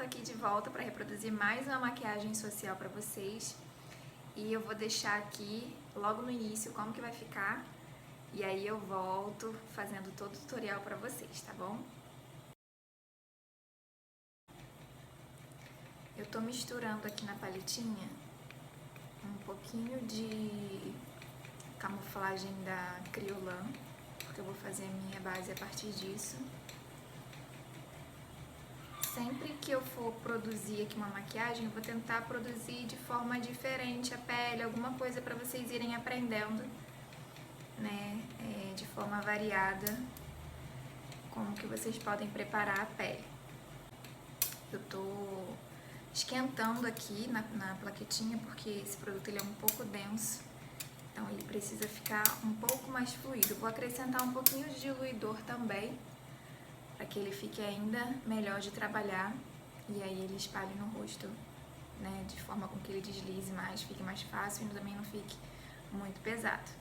tô aqui de volta para reproduzir mais uma maquiagem social para vocês. E eu vou deixar aqui logo no início como que vai ficar. E aí eu volto fazendo todo o tutorial para vocês, tá bom? Eu tô misturando aqui na paletinha um pouquinho de camuflagem da Kryolan, porque eu vou fazer a minha base a partir disso. Sempre que eu for produzir aqui uma maquiagem, eu vou tentar produzir de forma diferente a pele, alguma coisa para vocês irem aprendendo, né, de forma variada, como que vocês podem preparar a pele. Eu tô esquentando aqui na plaquetinha, porque esse produto ele é um pouco denso, então ele precisa ficar um pouco mais fluido. Vou acrescentar um pouquinho de diluidor também, para que ele fique ainda melhor de trabalhar e aí ele espalhe no rosto, né, de forma com que ele deslize mais, fique mais fácil e também não fique muito pesado.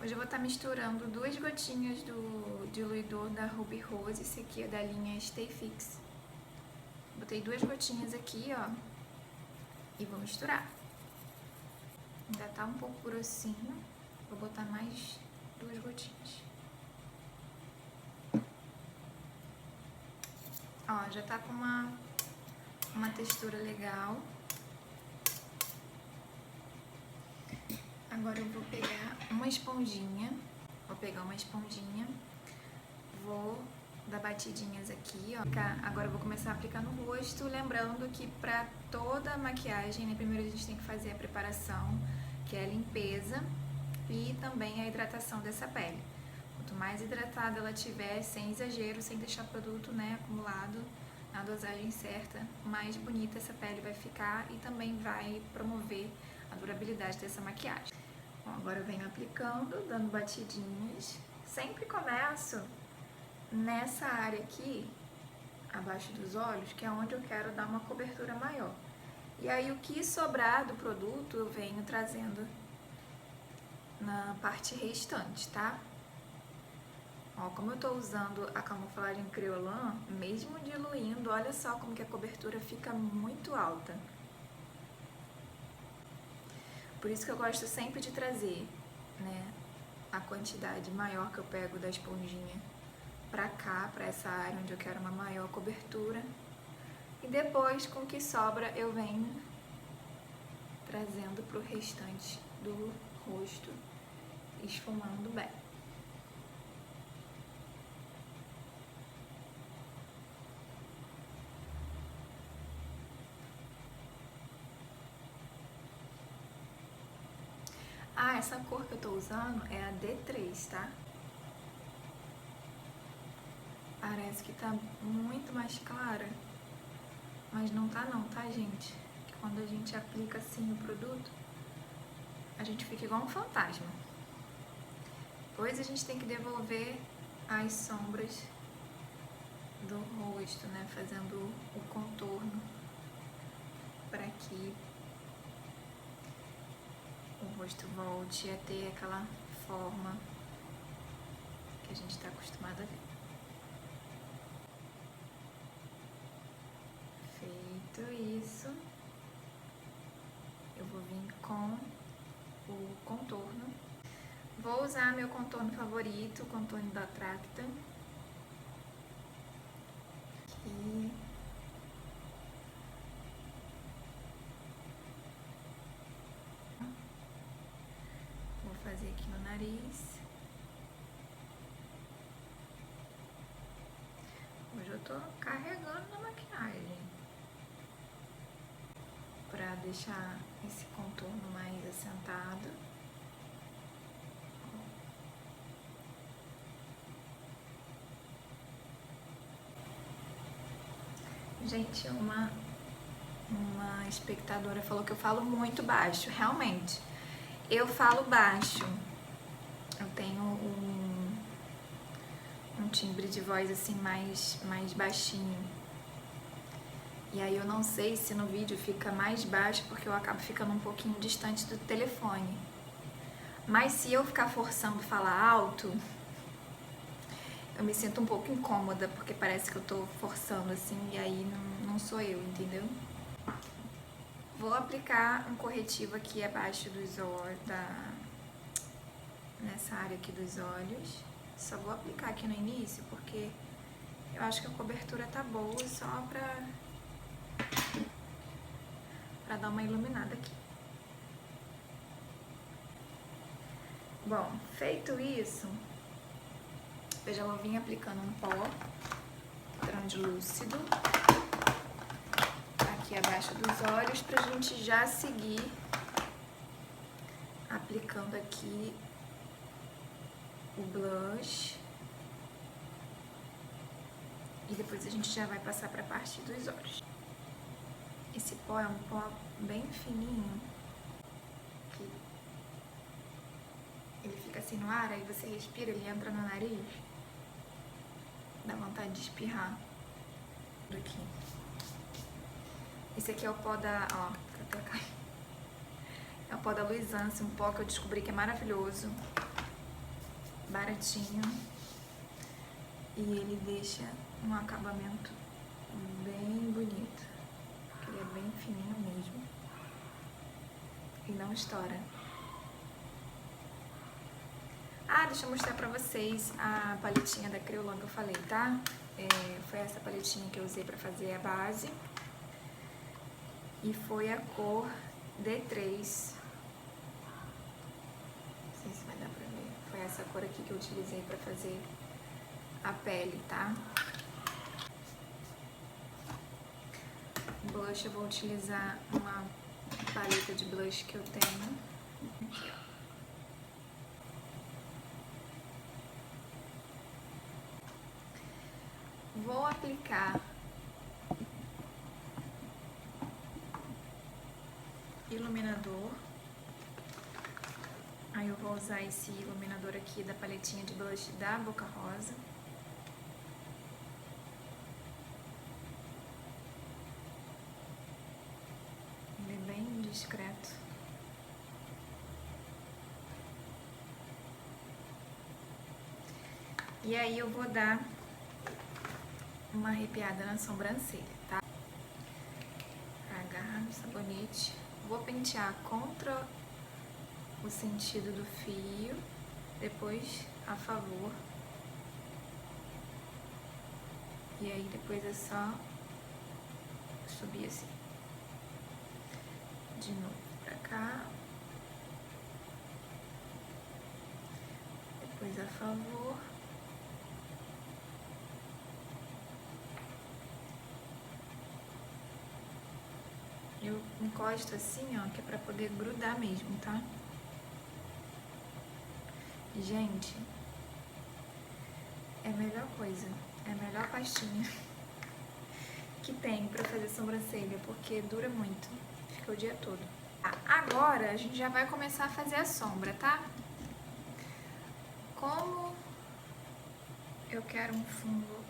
Hoje eu vou estar misturando 2 gotinhas do diluidor da Ruby Rose, esse aqui é da linha Stay Fix. Botei 2 gotinhas aqui, ó, e vou misturar. Ainda tá um pouco grossinho, vou botar mais 2 gotinhas. Ó, já tá com uma textura legal. Agora eu vou pegar uma esponjinha, vou dar batidinhas aqui, ó. Agora eu vou começar a aplicar no rosto, lembrando que pra toda maquiagem, né, primeiro a gente tem que fazer a preparação, que é a limpeza e também a hidratação dessa pele. Quanto mais hidratada ela tiver, sem exagero, sem deixar produto, né, acumulado na dosagem certa, mais bonita essa pele vai ficar e também vai promover a durabilidade dessa maquiagem. Bom, agora eu venho aplicando, dando batidinhas. Sempre começo nessa área aqui, abaixo dos olhos, que é onde eu quero dar uma cobertura maior. E aí o que sobrar do produto eu venho trazendo na parte restante, tá? Ó, como eu tô usando a camuflagem Kryolan, mesmo diluindo, olha só como que a cobertura fica muito alta. Por isso que eu gosto sempre de trazer, né, a quantidade maior que eu pego da esponjinha pra cá, pra essa área onde eu quero uma maior cobertura. E depois, com o que sobra, eu venho trazendo pro restante do rosto, esfumando bem. Ah, essa cor que eu tô usando é a D3, tá? Parece que tá muito mais clara, mas não tá não, tá, gente? Que quando a gente aplica assim o produto, a gente fica igual um fantasma. Depois a gente tem que devolver as sombras do rosto, né? Fazendo o contorno para que o rosto volte a ter aquela forma que a gente está acostumado a ver. Feito isso, eu vou vir com o contorno. Vou usar meu contorno favorito, o contorno da Tracta. Aqui. Vou fazer aqui no nariz. Hoje eu tô carregando na maquiagem pra deixar esse contorno mais assentado. Gente, uma espectadora falou que eu falo muito baixo. Realmente, eu falo baixo. Eu tenho um timbre de voz assim mais baixinho. E aí eu não sei se no vídeo fica mais baixo porque eu acabo ficando um pouquinho distante do telefone. Mas se eu ficar forçando falar alto, eu me sinto um pouco incômoda, porque parece que eu tô forçando assim, e aí não sou eu, entendeu? Vou aplicar um corretivo aqui abaixo dos olhos, nessa área aqui dos olhos. Só vou aplicar aqui no início, porque eu acho que a cobertura tá boa, só pra dar uma iluminada aqui. Bom, feito isso, eu já vou vir aplicando um pó translúcido aqui abaixo dos olhos, pra gente já seguir aplicando aqui o blush. E depois a gente já vai passar pra parte dos olhos. Esse pó é um pó bem fininho, que ele fica assim no ar, aí você respira, ele entra no nariz, dá vontade de espirrar. Aqui. Esse aqui é o pó da, ó, tá até caindo. É o pó da Luisance, um pó que eu descobri que é maravilhoso, baratinho, e ele deixa um acabamento bem bonito. Ele é bem fininho mesmo e não estoura. Ah, deixa eu mostrar pra vocês a paletinha da Kryolan que eu falei, tá? Foi essa paletinha que eu usei pra fazer a base. E foi a cor D3. Não sei se vai dar pra ver. Foi essa cor aqui que eu utilizei pra fazer a pele, tá? Blush, eu vou utilizar uma paleta de blush que eu tenho. Aqui, ó. Vou aplicar iluminador. Aí eu vou usar esse iluminador aqui da paletinha de blush da Boca Rosa. Ele é bem discreto. E aí eu vou dar uma arrepiada na sobrancelha, tá? Agarrar no sabonete. Vou pentear contra o sentido do fio, depois a favor. E aí depois é só subir assim. De novo pra cá. Depois a favor. Eu encosto assim, ó, que é pra poder grudar mesmo, tá? Gente, é a melhor coisa, é a melhor pastinha que tem pra fazer sobrancelha, porque dura muito, fica o dia todo. Agora a gente já vai começar a fazer a sombra, tá? Como eu quero um fundo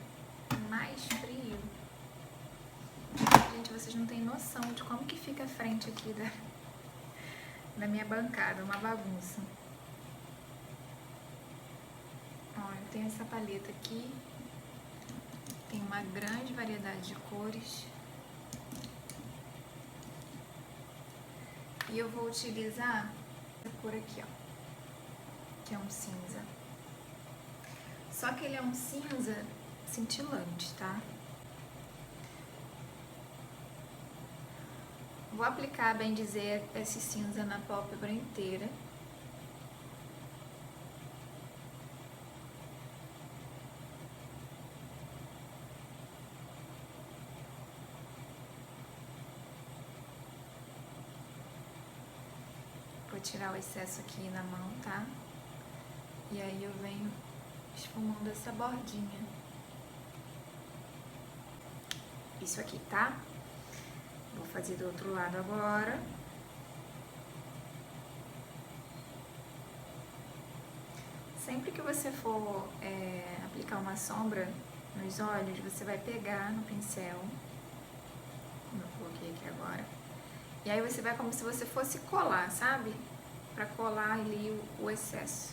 mais frio, gente, vocês não têm noção de como que fica a frente aqui da minha bancada, uma bagunça. Ó, eu tenho essa paleta aqui, tem uma grande variedade de cores. E eu vou utilizar essa cor aqui, ó, que é um cinza. Só que ele é um cinza cintilante, tá? Vou aplicar, bem dizer, esse cinza na pálpebra inteira. Vou tirar o excesso aqui na mão, tá? E aí eu venho esfumando essa bordinha. Isso aqui, tá? Vou fazer do outro lado agora. Sempre que você for aplicar uma sombra nos olhos, você vai pegar no pincel, como eu coloquei aqui agora, e aí você vai como se você fosse colar, sabe? Pra colar ali o excesso.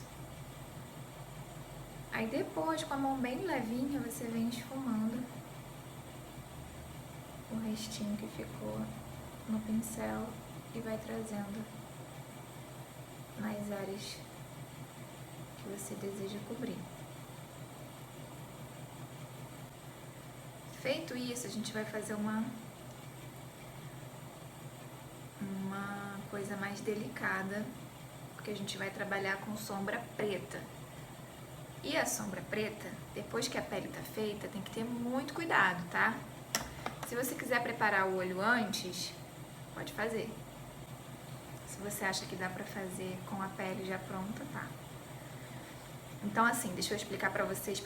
Aí depois, com a mão bem levinha, você vem esfumando o restinho que ficou no pincel e vai trazendo nas áreas que você deseja cobrir. Feito isso, a gente vai fazer uma coisa mais delicada, porque a gente vai trabalhar com sombra preta. E a sombra preta, depois que a pele tá feita, tem que ter muito cuidado, tá? Se você quiser preparar o olho antes, pode fazer. Se você acha que dá pra fazer com a pele já pronta, tá? Então assim, deixa eu explicar pra vocês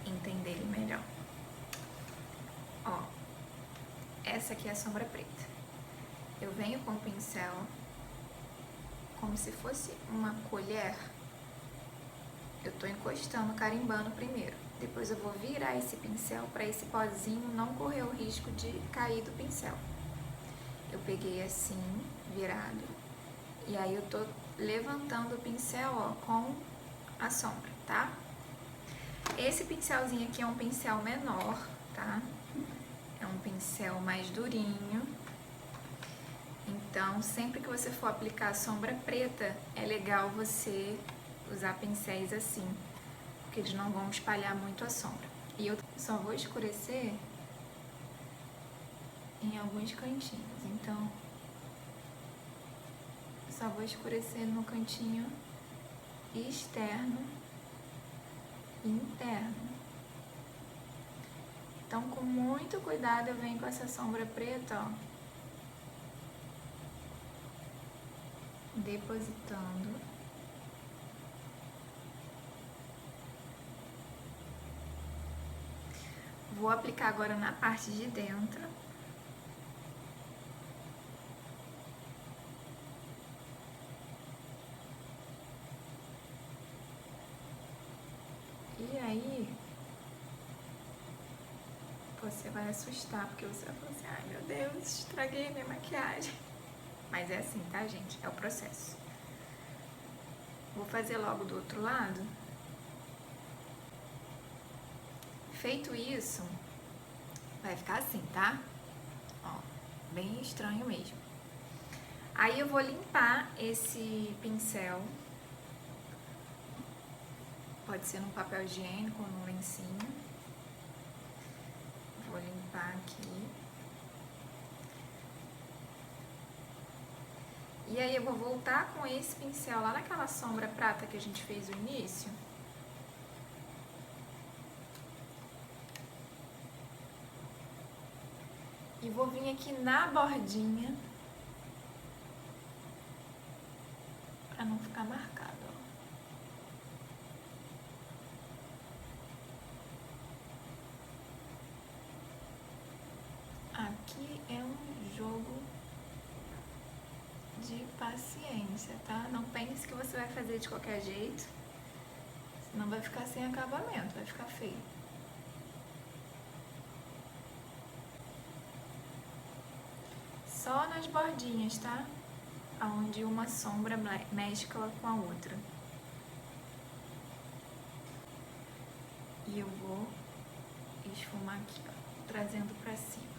entenderem melhor. Ó, essa aqui é a sombra preta. Eu venho com o pincel como se fosse uma colher. Eu tô encostando, carimbando primeiro. Depois eu vou virar esse pincel para esse pozinho não correr o risco de cair do pincel. Eu peguei assim, virado, e aí eu tô levantando o pincel, ó, com a sombra, tá? Esse pincelzinho aqui é um pincel menor, tá? É um pincel mais durinho. Então, sempre que você for aplicar a sombra preta, é legal você usar pincéis assim, porque eles não vão espalhar muito a sombra. E eu só vou escurecer em alguns cantinhos, então só vou escurecer no cantinho externo e interno. Então, com muito cuidado, eu venho com essa sombra preta, ó, depositando. Vou aplicar agora na parte de dentro. E aí, você vai assustar, porque você vai falar assim, ai meu Deus, estraguei minha maquiagem. Mas é assim, tá, gente? É o processo. Vou fazer logo do outro lado. Feito isso, vai ficar assim, tá? Ó, bem estranho mesmo. Aí eu vou limpar esse pincel. Pode ser num papel higiênico ou num lencinho. Vou limpar aqui. E aí eu vou voltar com esse pincel lá naquela sombra prata que a gente fez no início. E vou vir aqui na bordinha pra não ficar marcado, ó. Aqui é um jogo de paciência, tá? Não pense que você vai fazer de qualquer jeito, senão vai ficar sem acabamento, vai ficar feio. Só nas bordinhas, tá? Onde uma sombra mescla com a outra. E eu vou esfumar aqui, ó, trazendo pra cima.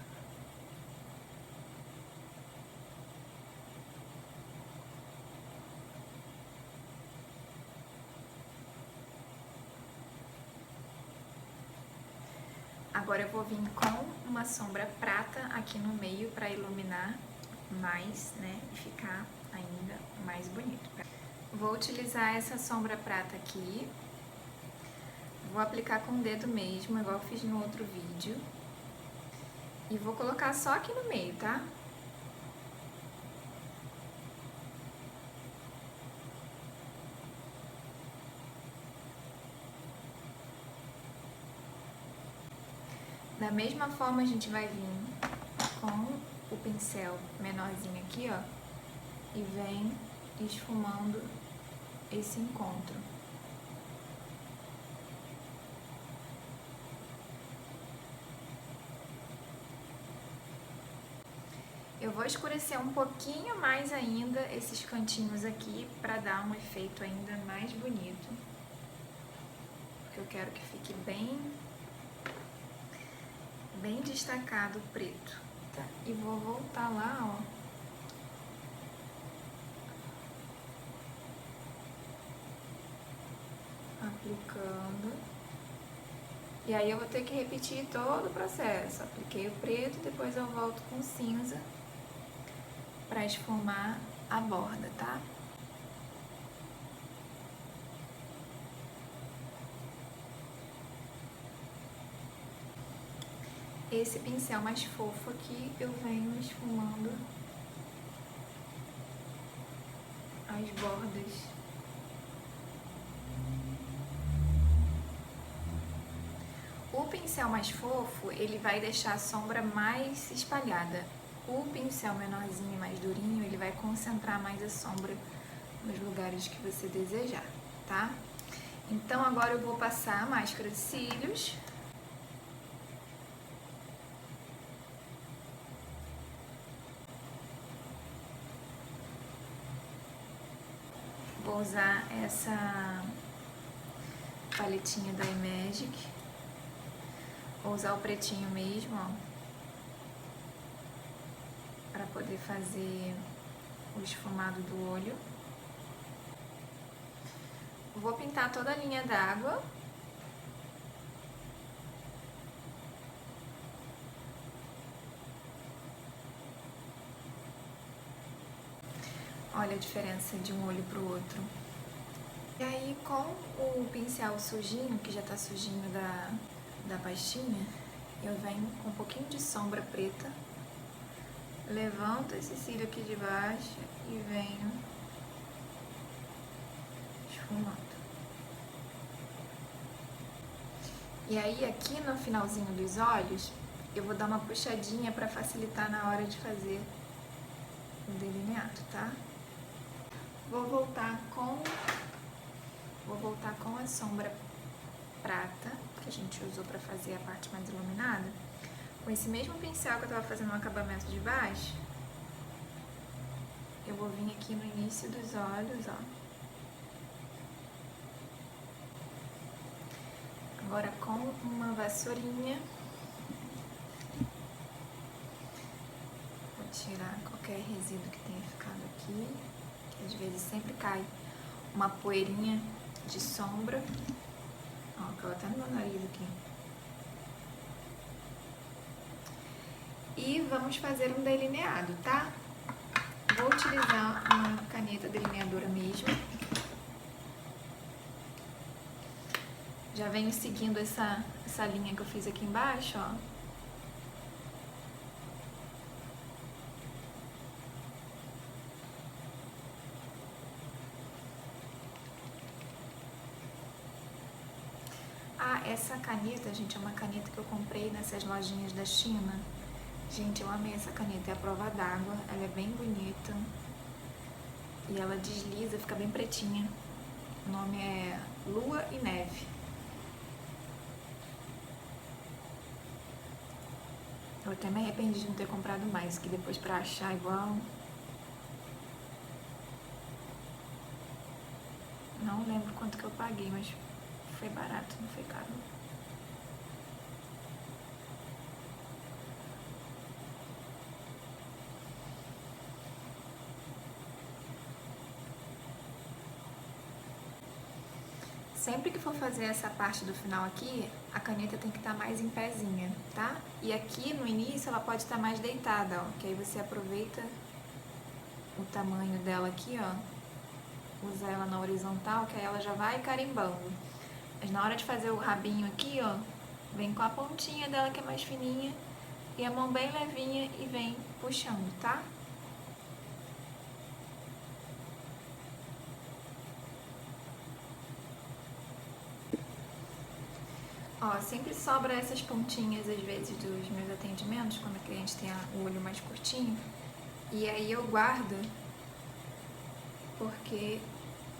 Agora eu vou vir com uma sombra prata aqui no meio para iluminar mais, né, e ficar ainda mais bonito. Vou utilizar essa sombra prata aqui, vou aplicar com o dedo mesmo, igual eu fiz no outro vídeo, e vou colocar só aqui no meio, tá? Da mesma forma, a gente vai vir com o pincel menorzinho aqui, ó, e vem esfumando esse encontro. Eu vou escurecer um pouquinho mais ainda esses cantinhos aqui para dar um efeito ainda mais bonito. quero que fique bem destacado o preto. Tá? E vou voltar lá, ó. Aplicando. E aí eu vou ter que repetir todo o processo. Apliquei o preto, depois eu volto com cinza para esfumar a borda, tá? Esse pincel mais fofo aqui, eu venho esfumando as bordas. O pincel mais fofo, ele vai deixar a sombra mais espalhada. O pincel menorzinho, mais durinho, ele vai concentrar mais a sombra nos lugares que você desejar, tá? Então agora eu vou passar a máscara de cílios. Vou usar essa paletinha da iMagic. Vou usar o pretinho mesmo, ó, para poder fazer o esfumado do olho. Vou pintar toda a linha d'água. Olha a diferença de um olho pro outro. E aí, com o pincel sujinho, que já tá sujinho da pastinha, eu venho com um pouquinho de sombra preta, levanto esse cílio aqui de baixo e venho esfumando. E aí, aqui no finalzinho dos olhos, eu vou dar uma puxadinha para facilitar na hora de fazer o delineado, tá? Vou voltar com a sombra prata, que a gente usou para fazer a parte mais iluminada. Com esse mesmo pincel que eu tava fazendo o acabamento de baixo, eu vou vir aqui no início dos olhos, ó. Agora com uma vassourinha, vou tirar qualquer resíduo que tenha ficado aqui, que às vezes sempre cai uma poeirinha de sombra. Ó, caiu até no meu nariz aqui. E vamos fazer um delineado, tá? Vou utilizar uma caneta delineadora mesmo. Já venho seguindo essa linha que eu fiz aqui embaixo, ó. Ah, essa caneta, gente, é uma caneta que eu comprei nessas lojinhas da China. Gente, eu amei essa caneta, é a prova d'água, ela é bem bonita. E ela desliza, fica bem pretinha. O nome é Lua e Neve. Eu até me arrependi de não ter comprado mais, que depois pra achar igual... Não lembro quanto que eu paguei, mas foi barato, não foi caro. Sempre que for fazer essa parte do final aqui, a caneta tem que estar mais em pezinha, tá? E aqui no início ela pode estar mais deitada, ó, que aí você aproveita o tamanho dela aqui, ó, usa ela na horizontal, que aí ela já vai carimbando. Mas na hora de fazer o rabinho aqui, ó, vem com a pontinha dela que é mais fininha e a mão bem levinha e vem puxando, tá? Ó, sempre sobra essas pontinhas, às vezes, dos meus atendimentos, quando a cliente tem o olho mais curtinho. E aí eu guardo, porque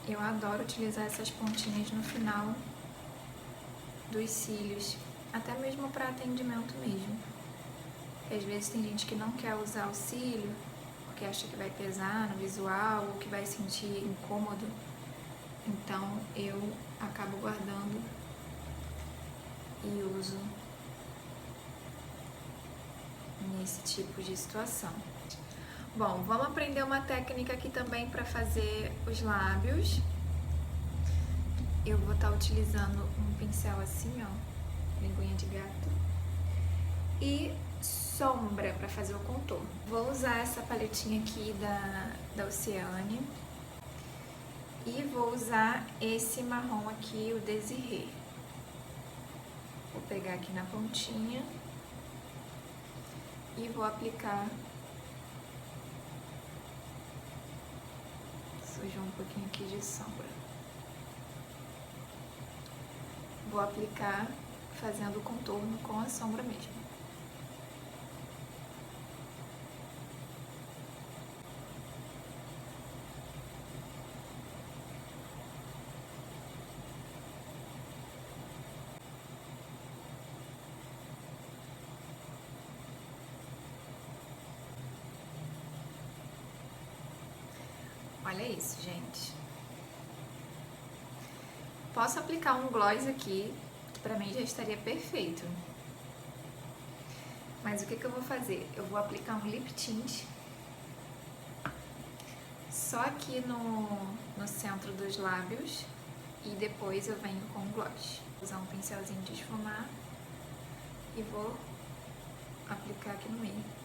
eu adoro utilizar essas pontinhas no final dos cílios, até mesmo para atendimento mesmo. Porque às vezes tem gente que não quer usar o cílio, porque acha que vai pesar no visual, ou que vai sentir incômodo. Então eu acabo guardando e uso nesse tipo de situação. Bom, vamos aprender uma técnica aqui também para fazer os lábios. Eu vou estar utilizando um pincel assim, ó, linguinha de gato, e sombra para fazer o contorno. Vou usar essa paletinha aqui da Oceane e vou usar esse marrom aqui, o Desirê. Vou pegar aqui na pontinha e vou aplicar. Sujou um pouquinho aqui de sombra. Vou aplicar fazendo o contorno com a sombra mesmo. Olha isso, gente. Posso aplicar um gloss aqui, que pra mim já estaria perfeito. Mas o que eu vou fazer? Eu vou aplicar um lip tint só aqui no centro dos lábios e depois eu venho com o gloss. Vou usar um pincelzinho de esfumar e vou aplicar aqui no meio.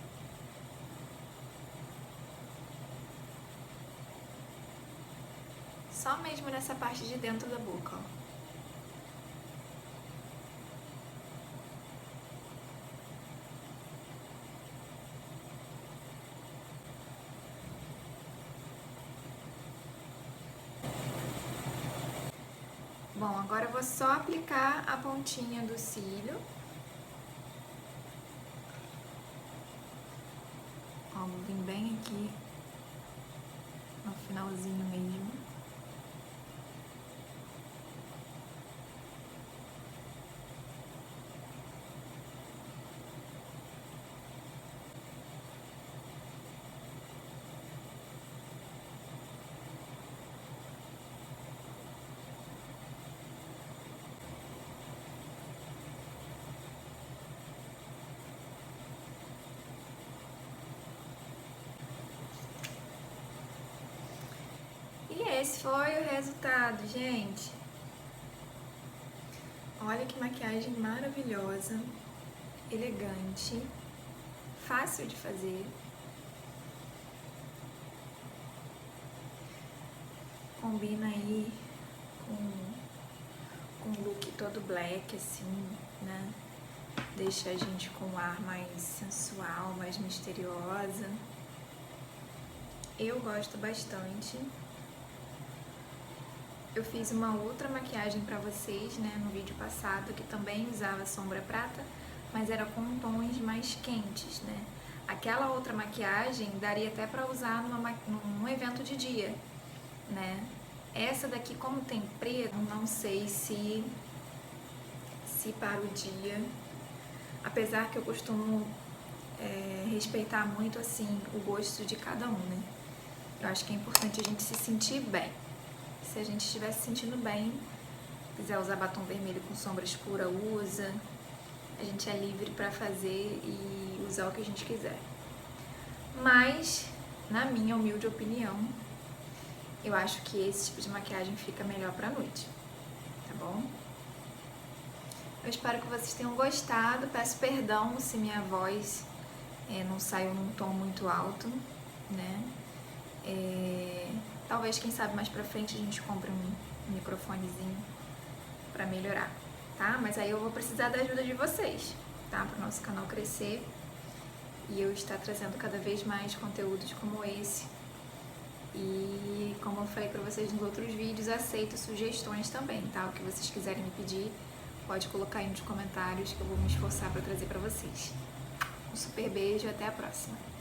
Só mesmo nessa parte de dentro da boca, ó. Bom, agora eu vou só aplicar a pontinha do cílio. Ó, vou vir bem aqui no finalzinho mesmo. E esse foi o resultado, gente. Olha que maquiagem maravilhosa, elegante, fácil de fazer. Combina aí com um look todo black, assim, né? Deixa a gente com um ar mais sensual, mais misteriosa. Eu gosto bastante. Eu fiz uma outra maquiagem pra vocês, né, no vídeo passado, que também usava sombra prata, mas era com tons mais quentes, né. Aquela outra maquiagem daria até pra usar num evento de dia, né. Essa daqui, como tem preto, não sei se para o dia, apesar que eu costumo respeitar muito, assim, o gosto de cada um, né. Eu acho que é importante a gente se sentir bem. Se a gente estiver se sentindo bem, quiser usar batom vermelho com sombra escura, usa. A gente é livre pra fazer e usar o que a gente quiser. Mas, na minha humilde opinião, eu acho que esse tipo de maquiagem fica melhor pra noite, tá bom? Eu espero que vocês tenham gostado. Peço perdão se minha voz não saiu num tom muito alto, né? Talvez, quem sabe, mais pra frente a gente compre um microfonezinho pra melhorar, tá? Mas aí eu vou precisar da ajuda de vocês, tá? Pro nosso canal crescer e eu estar trazendo cada vez mais conteúdos como esse. E como eu falei pra vocês nos outros vídeos, aceito sugestões também, tá? O que vocês quiserem me pedir, pode colocar aí nos comentários que eu vou me esforçar pra trazer pra vocês. Um super beijo e até a próxima!